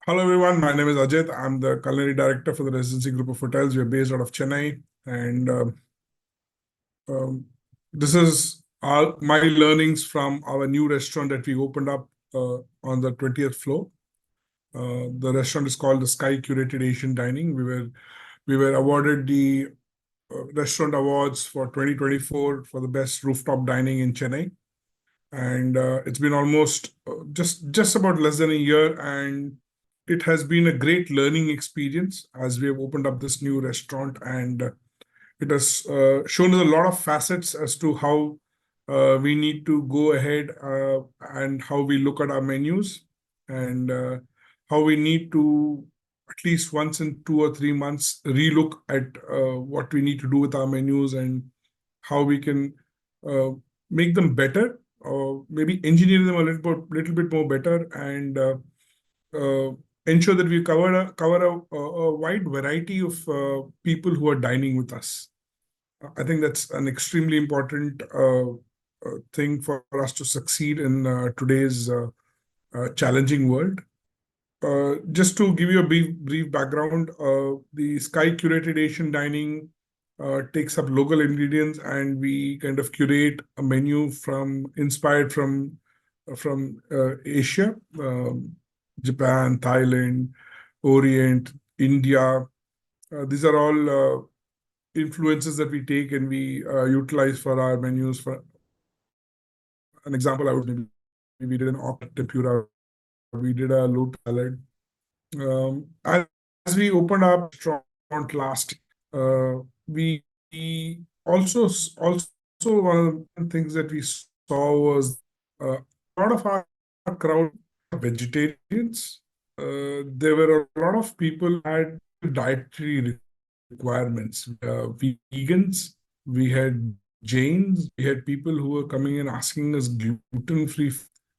Hello everyone, my name is Ajeeth. I'm the Culinary Director for the Residency Group of Hotels. We are based out of Chennai, and um, this is my learnings from our new restaurant that we opened up on the 20th floor. The restaurant is called the Sky Curated Asian Dining. We were awarded the Restaurant Awards for 2024 for the best rooftop dining in Chennai, and it's been almost just about less than a year, and it has been a great learning experience as we have opened up this new restaurant, and it has shown us a lot of facets as to how we need to go ahead and how we look at our menus, and how we need to at least once in 2 or 3 months relook at what we need to do with our menus, and how we can uh, make them better, or maybe engineer them a little bit more better, and uh, ensure that we cover a wide variety of people who are dining with us. I think that's an extremely important thing for us to succeed in today's challenging world. Just to give you a brief background, the Sky Curated Asian Dining takes up local ingredients, and we kind of curate a menu inspired from Asia, Japan, Thailand, Orient, India. These are all influences that we take and we utilize for our menus. For an example, I would maybe we did an okra tempura, we did a lotus salad. As we opened our restaurant last, we also one of the things that we saw was a lot of our crowd are vegetarians. There were a lot of people who had dietary requirements. Vegans, we had Jains, we had people who were coming and asking us gluten-free.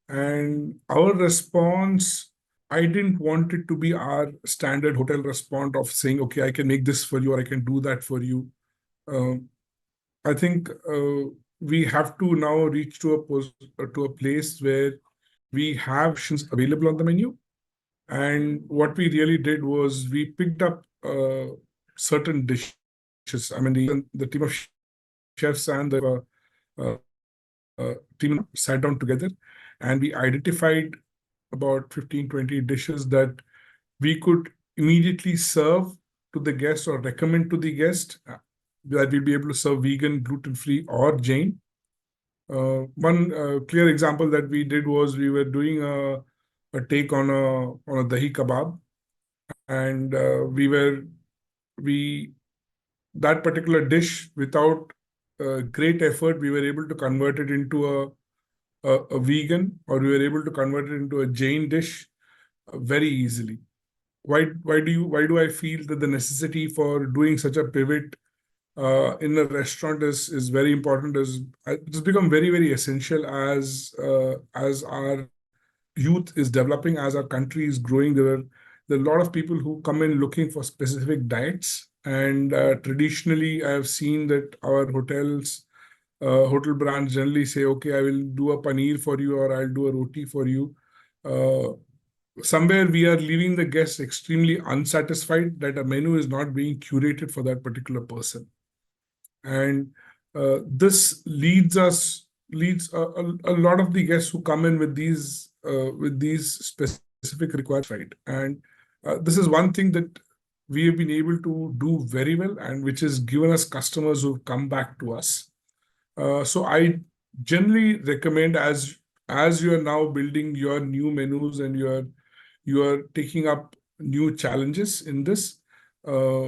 And our response, I didn't want it to be our standard hotel response of saying, okay, I can make this for you or I can do that for you. I think we have to now reach to a place where we have options available on the menu. And what we really did was we picked up certain dishes. I mean, the team of chefs and the uh, team sat down together, and we identified about 15, 20 dishes that we could immediately serve to the guest or recommend to the guest, that we'll be able to serve vegan, gluten-free, or Jain. One clear example that we did was we were doing a take on a dahi kebab, and we that particular dish, without great effort, we were able to convert it into a vegan, or we were able to convert it into a Jain dish very easily. Why do I feel that the necessity for doing such a pivot in a restaurant is very important? It's become very, very essential as our youth is developing, as our country is growing. There are a lot of people who come in looking for specific diets, and traditionally I have seen that our hotel brands generally say, okay, I will do a paneer for you, or I'll do a roti for you. Uh, Somewhere we are leaving the guests extremely unsatisfied that a menu is not being curated for that particular person. And this leads a lot of the guests who come in with these specific requirements, right? And this is one thing that we have been able to do very well, and which has given us customers who come back to us. So I generally recommend, as you are now building your new menus and you are taking up new challenges in this, uh,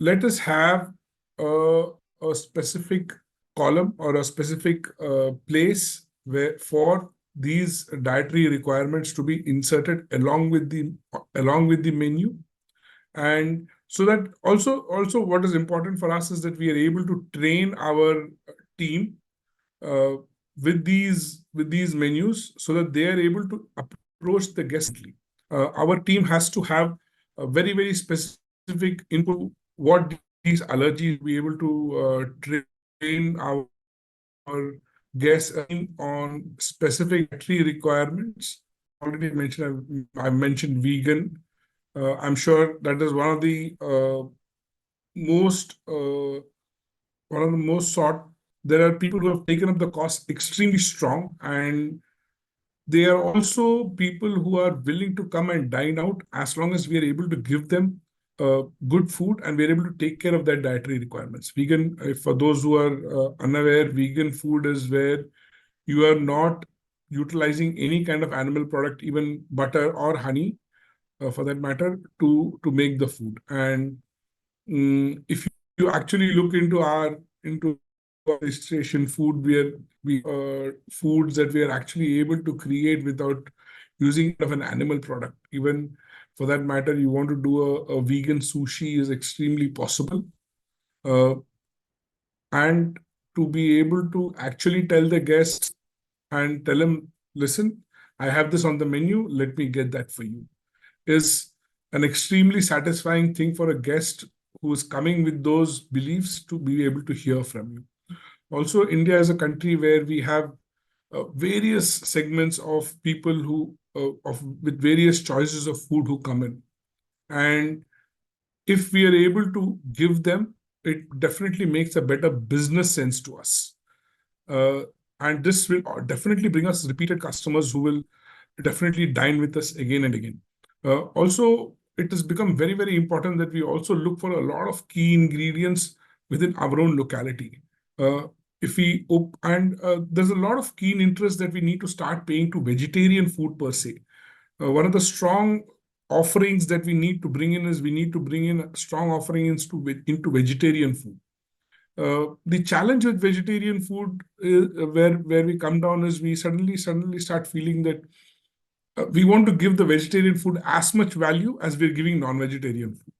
let us have a specific column or a specific place where for these dietary requirements to be inserted along with the menu. And so that also what is important for us is that we are able to train our team uh, with these menus, so that they are able to approach the guest. Our team has to have a very, very specific input what these allergies be able to train our guests on specific dietary requirements, already mentioned, I've mentioned vegan. I'm sure that is most uh, one of the most sought. There are people who have taken up the cause extremely strong, and they are also people who are willing to come and dine out as long as we are able to give them good food and we're able to take care of their dietary requirements. Vegan, for those who are unaware, vegan food is where you are not utilizing any kind of animal product, even butter or honey, for that matter, to make the food. And if you actually look into our registration food, we foods that we are actually able to create without using of an animal product. Even for that matter, you want to do a vegan sushi is extremely possible. Uh, and to be able to actually tell the guests and tell them, listen, I have this on the menu, let me get that for you, is an extremely satisfying thing for a guest who is coming with those beliefs to be able to hear from you. Also, India is a country where we have various segments of people who of with various choices of food who come in, and if we are able to give them, it definitely makes a better business sense to us. Uh, and this will definitely bring us repeated customers who will definitely dine with us again and again. Also, it has become very, very important that we also look for a lot of key ingredients within our own locality. Uh, if we and There's a lot of keen interest that we need to start paying to vegetarian food per se. One of the strong offerings that we need to bring in is we need to bring in strong offerings into vegetarian food. The challenge with vegetarian food is, where we come down is we suddenly start feeling that we want to give the vegetarian food as much value as we're giving non-vegetarian food.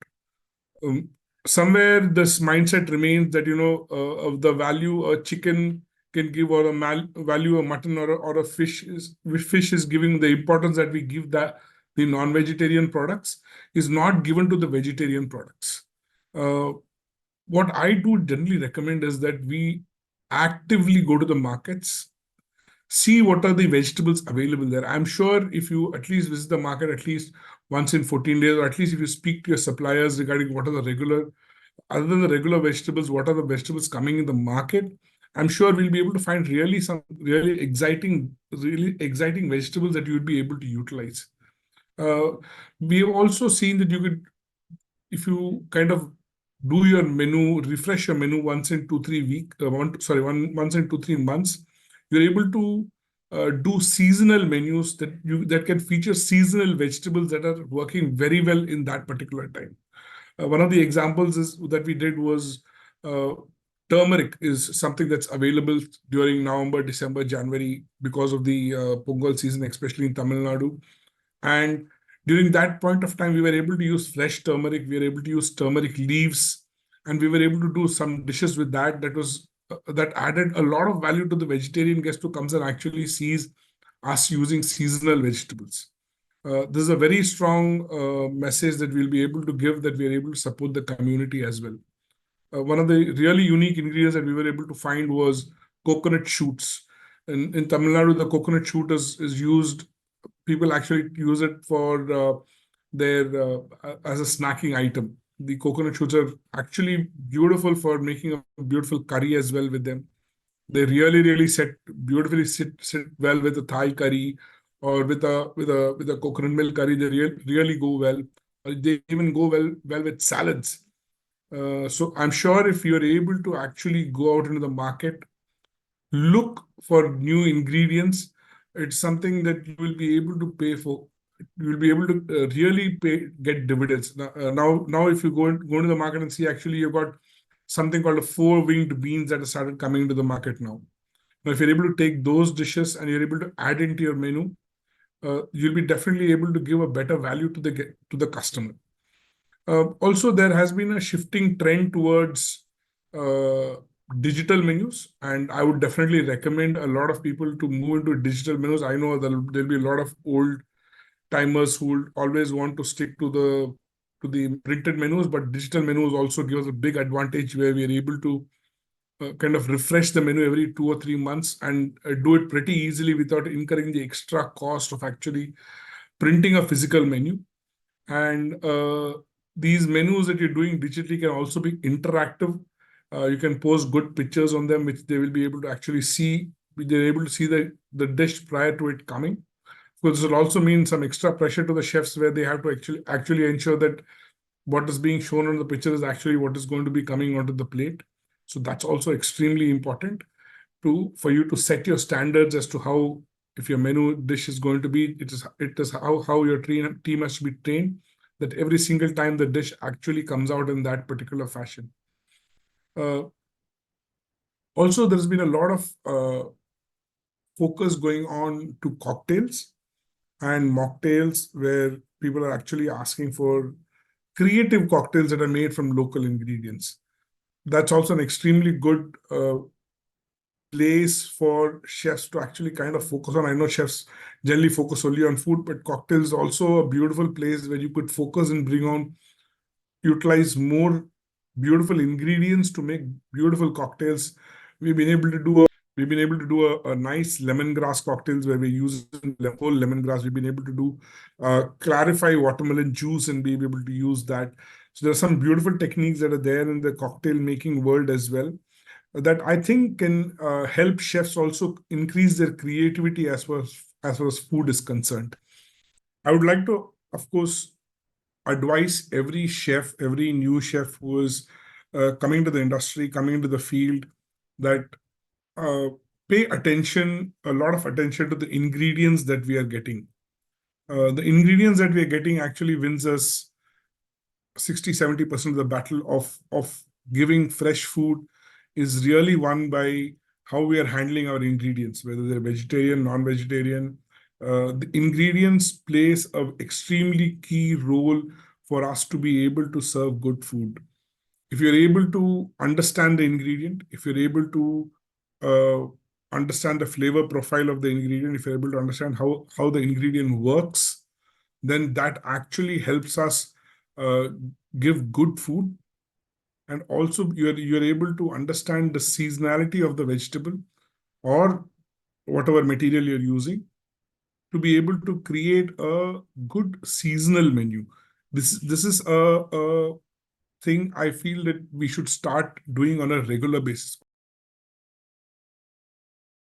Um, Somewhere this mindset remains that of the value a chicken can give or value a mutton or a fish is giving, the importance that we give that the non-vegetarian products is not given to the vegetarian products. Uh, what I do generally recommend is that we actively go to the markets, see what are the vegetables available there. I'm sure if you at least visit the market at least once in 14 days, or at least if you speak to your suppliers regarding what are the regular, other than the regular vegetables, what are the vegetables coming in the market, I'm sure we'll be able to find some really exciting vegetables that you would be able to utilize. Uh, we have also seen that you could, if you kind of do your menu, refresh your menu once in 2 3 week, once in 2 3 months, you're able to do seasonal menus that can feature seasonal vegetables that are working very well in that particular time. One of the examples is that we did was uh, turmeric is something that's available during November, December, January because of the Pongal season, especially in Tamil Nadu. And during that point of time, we were able to use fresh turmeric. We were able to use turmeric leaves, and we were able to do some dishes with that added a lot of value to the vegetarian guest who comes and actually sees us using seasonal vegetables. This is a very strong message that we'll be able to give, that we are able to support the community as well. One of the really unique ingredients that we were able to find was coconut shoots. In Tamil Nadu, the coconut shoot is used. People actually use it for their as a snacking item. The coconut shoots are actually beautiful for making a beautiful curry as well with them. They really sit well with a Thai curry or with a coconut milk curry. They really go well. They even go well with salads. So I'm sure if you're able to actually go out into the market, look for new ingredients, it's something that you will be able to pay for. You will be able to get dividends. Now, if you go into the market and see, actually, you've got something called a four-winged beans that have started coming into the market now. Now, if you're able to take those dishes and you're able to add into your menu, you'll be definitely able to give a better value to the customer. Also, there has been a shifting trend towards uh, digital menus, and I would definitely recommend a lot of people to move into digital menus. I know there'll be a lot of old timers who will always want to stick to the printed menus, but digital menus also give us a big advantage where we are able to kind of refresh the menu every 2 or 3 months and do it pretty easily without incurring the extra cost of actually printing a physical menu. And these menus that you're doing digitally can also be interactive. You can post good pictures on them, which they will be able to actually see. They're able to see the dish prior to it coming. So this will also mean some extra pressure to the chefs where they have to actually ensure that what is being shown on the picture is actually what is going to be coming onto the plate. So that's also extremely important for you to set your standards as to how, if your menu dish is going to be, it is how your team has to be trained, that every single time the dish actually comes out in that particular fashion. Also, there's been a lot of focus going on to cocktails and mocktails, where people are actually asking for creative cocktails that are made from local ingredients. That's also an extremely good place for chefs to actually kind of focus on. I know chefs generally focus only on food, but cocktails is also a beautiful place where you could focus and utilize more beautiful ingredients to make beautiful cocktails. We've been able to do a nice lemongrass cocktails where we're using whole lemongrass. We've been able to do clarify watermelon juice and be able to use that. So there are some beautiful techniques that are there in the cocktail making world as well, that I think can help chefs also increase their creativity as far as food is concerned. I would like to, of course, advise every chef, every new chef who is coming to the industry, coming into the field, that uh, pay attention, a lot of attention to the ingredients that we are getting. The ingredients that we are getting actually wins us 60-70% of the battle of giving fresh food is really won by how we are handling our ingredients, whether they're vegetarian, non-vegetarian. The ingredients plays a extremely key role for us to be able to serve good food. If you're able to understand the ingredient, if you're able to uh, understand the flavor profile of the ingredient, if you're able to understand how the ingredient works, then that actually helps us uh, give good food. And also you're able to understand the seasonality of the vegetable or whatever material you're using to be able to create a good seasonal menu. This is a thing I feel that we should start doing on a regular basis.